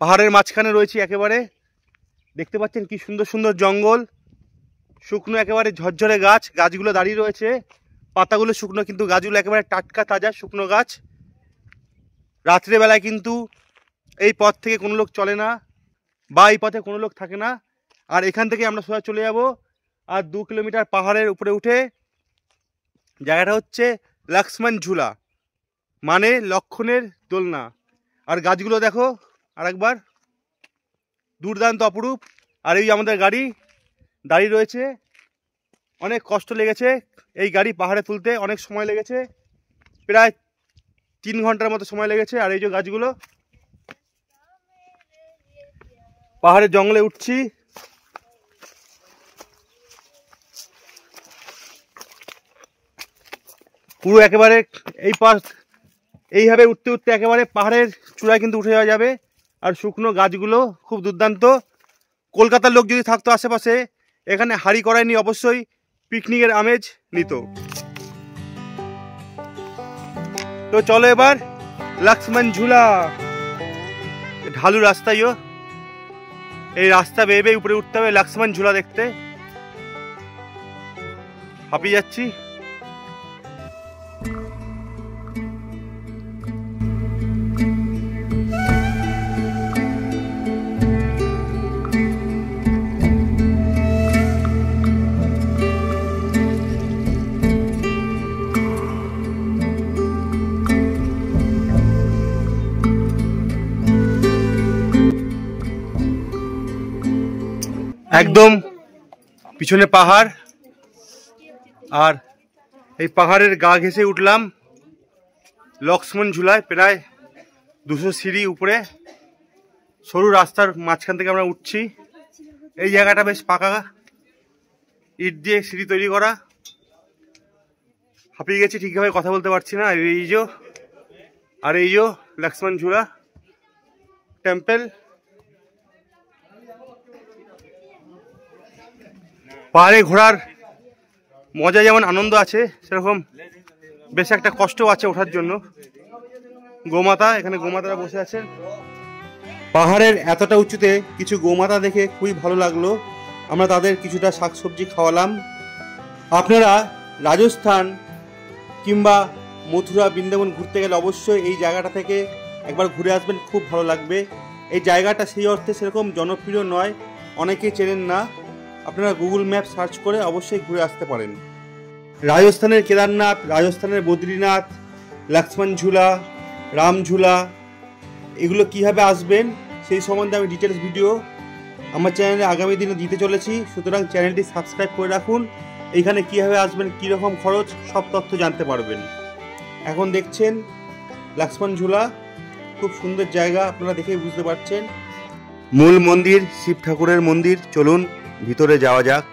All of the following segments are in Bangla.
পাহাড়ের মাঝখানে রয়েছি একেবারে। দেখতে পাচ্ছেন কি সুন্দর সুন্দর জঙ্গল, শুকনো একেবারে ঝরঝরে গাছ, গাছগুলো দাঁড়িয়ে রয়েছে, পাতাগুলো শুকনো কিন্তু গাছগুলো একেবারে টাটকা তাজা শুকনো গাছ। রাত্রেবেলায় কিন্তু এই পথ থেকে কোনো লোক চলে না বা এই পথে কোনো লোক থাকে না। আর এখান থেকে আমরা সোজা চলে যাব আর 2 কিলোমিটার পাহাড়ের উপরে উঠে জায়গাটা হচ্ছে লক্ষ্মণ ঝুলা, মানে লক্ষণের দোলনা। আর গাছগুলো দেখো আরেকবার, দুর্দান্ত অপরূপ। আর এই আমাদের গাড়ি দাঁড়িয়ে রয়েছে, অনেক কষ্ট লেগেছে এই গাড়ি পাহাড়ে তুলতে, অনেক সময় লেগেছে, প্রায় 3 ঘন্টার মতো সময় লেগেছে। আর এই যে গাছগুলো, পাহাড়ের জঙ্গলে উঠছি। পুরো একেবারে এই পাশ এইভাবে উঠতে উঠতে একেবারে পাহাড়ের চূড়ায় কিন্তু উঠে যাওয়া যাবে। আর শুকনো গাছগুলো খুব দুর্দান্ত। কলকাতার লোক যদি থাকতো আশেপাশে, এখানে হাঁড়ি কড়াই নিয়ে অবশ্যই পিকনিকের আমেজ নিত। তো চলো এবার লক্ষ্মণ ঝুলা। ঢালু রাস্তায়ও, এই রাস্তা বেয়ে বেয়ে উপরে উঠতে হবে লক্ষ্মণ ঝুলা দেখতে। হাঁপিয়ে যাচ্ছি। একদম পিছনে পাহাড়, আর এই পাহাড়ের গা ঘেঁষে উঠলাম লক্ষ্মণ ঝুলায়। প্রায় 200 সিঁড়ি উপরে, সরু রাস্তার মাঝখান থেকে আমরা উঠছি। এই জায়গাটা বেশ পাকা, ইট দিয়ে সিঁড়ি তৈরি করা। হাঁপিয়ে গেছি, ঠিকভাবে কথা বলতে পারছি না। আর এই যে লক্ষ্মণ ঝুলা টেম্পল। পাহাড়ে ঘোরার মজা যেমন আনন্দ আছে, সেরকম বেশ একটা কষ্টও আছে ওঠার জন্য। গোমাতা, এখানে গোমাতারা বসে আছেন। পাহাড়ের এতটা উঁচুতে কিছু গোমাতা দেখে খুবই ভালো লাগলো। আমরা তাদের কিছুটা শাকসবজি খাওয়ালাম। আপনারা রাজস্থান কিংবা মথুরা বৃন্দাবন ঘুরতে গেলে অবশ্যই এই জায়গাটা থেকে একবার ঘুরে আসবেন, খুব ভালো লাগবে। এই জায়গাটা সেই অর্থে সেরকম জনপ্রিয় নয়, অনেকেই চেনেন না। আপনারা গুগল ম্যাপ সার্চ করে অবশ্যই ঘুরে আসতে পারেন। রাজস্থানের কেদারনাথ, রাজস্থানের বদ্রীনাথ, লক্ষ্মণ ঝুলা, রাম ঝুলা, এগুলো কীভাবে আসবেন সেই সম্বন্ধে আমি ডিটেলস ভিডিও আমার চ্যানেলে আগামী দিনে দিতে চলেছি। সুতরাং চ্যানেলটি সাবস্ক্রাইব করে রাখুন। এইখানে কীভাবে আসবেন, কীরকম খরচ, সব তথ্য জানতে পারবেন। এখন দেখছেন লক্ষ্মণ ঝুলা, খুব সুন্দর জায়গা, আপনারা দেখেই বুঝতে পারছেন। মূল মন্দির শিব ঠাকুরের মন্দির, চলুন ভিতরে যাওয়া যাক।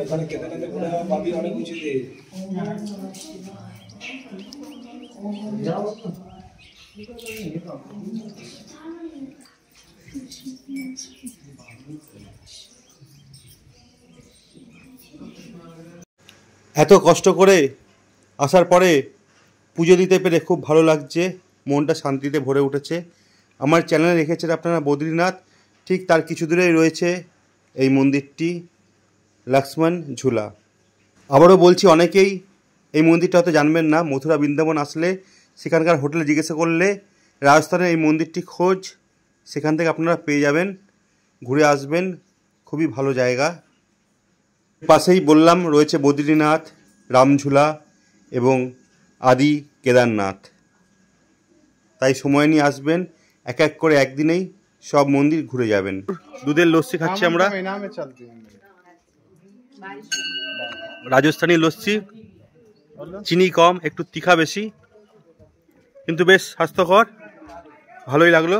ওখানে কেদারনাথে ঘুরে পাবি অনেক উঁচুতে। এত কষ্ট করে আসার পরে পুজো দিতে পেরে খুব ভালো লাগছে, মনটা শান্তিতে ভরে উঠেছে। আমার চ্যানেলে রেখেছেন আপনারা বদ্রীনাথ, ঠিক তার কিছু দূরেই রয়েছে এই মন্দিরটি লক্ষ্মণ ঝুলা। আবারও বলছি, অনেকেই এই মন্দিরটা হয়তো জানবেন না। মথুরা বৃন্দাবন আসলে সেখানকার হোটেলে জিজ্ঞাসা করলে রাজস্থানের এই মন্দিরটি খোঁজ, সেখান থেকে আপনারা পেয়ে যাবেন। ঘুরে আসবেন, খুবই ভালো জায়গা। পাশেই বললাম রয়েছে বদ্রীনাথ, রামঝুলা এবং আদি কেদারনাথ। তাই সময় নিয়ে আসবেন, এক এক করে একদিনেই সব মন্দির ঘুরে যাবেন। দুধের লস্যি খাচ্ছি আমরা, রাজস্থানী লস্যি, চিনি কম, একটু তিখা বেশি, কিন্তু বেশ স্বাস্থ্যকর, ভালোই লাগলো।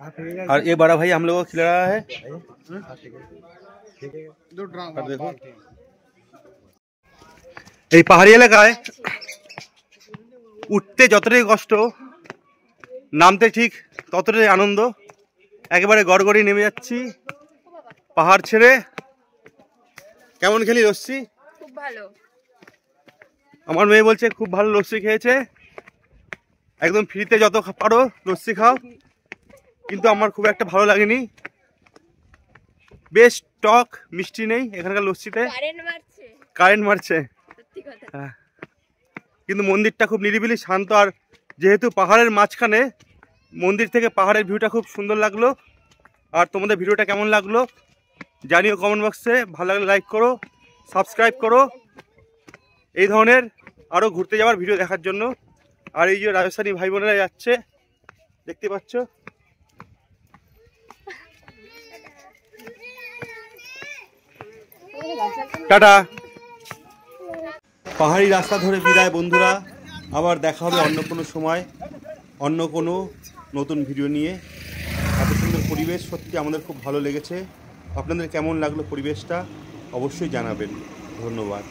और ये बड़ा भाई हम लोग को खिला रहा है। और देखो এই পাহাড়ি এলাকায় উঠতে যতটাই কষ্ট, নামতে ঠিক ততটাই আনন্দ। একেবারে গড়গড়ি নেমে যাচ্ছি পাহাড় ছেড়ে। কেমন খেলি লস্যি? খুব ভালো। আমার মেয়ে বলছে খুব ভালো লস্যি খেয়েছে। একদম ফ্রিতে যত পারো লস্যি খাও, কিন্তু আমার খুব একটা ভালো লাগেনি। বেশ টক, মিষ্টি নেই এখানকার লস্যিতে, কারেন্ট মারছে। হ্যাঁ, কিন্তু মন্দিরটা খুব নিরিবিলি শান্ত, আর যেহেতু পাহাড়ের মাঝখানে মন্দির থেকে পাহাড়ের ভিউটা খুব সুন্দর লাগলো। আর তোমাদের ভিডিওটা কেমন লাগলো জানিও কমেন্ট বক্সে। ভালো লাগলে লাইক করো, সাবস্ক্রাইব করো এই ধরনের আরও ঘুরতে যাওয়ার ভিডিও দেখার জন্য। আর এই যে রাজস্থানী ভাই বোনেরা যাচ্ছে দেখতে পাচ্ছ। টাটা। পাহাড়ি রাস্তা ধরে বিদায় বন্ধুরা, আবার দেখা হবে অন্য কোনো সময় অন্য কোনো নতুন ভিডিও নিয়ে। এত সুন্দর পরিবেশ সত্যি আমাদের খুব ভালো লেগেছে। আপনাদের কেমন লাগলো পরিবেশটা অবশ্যই জানাবেন। ধন্যবাদ।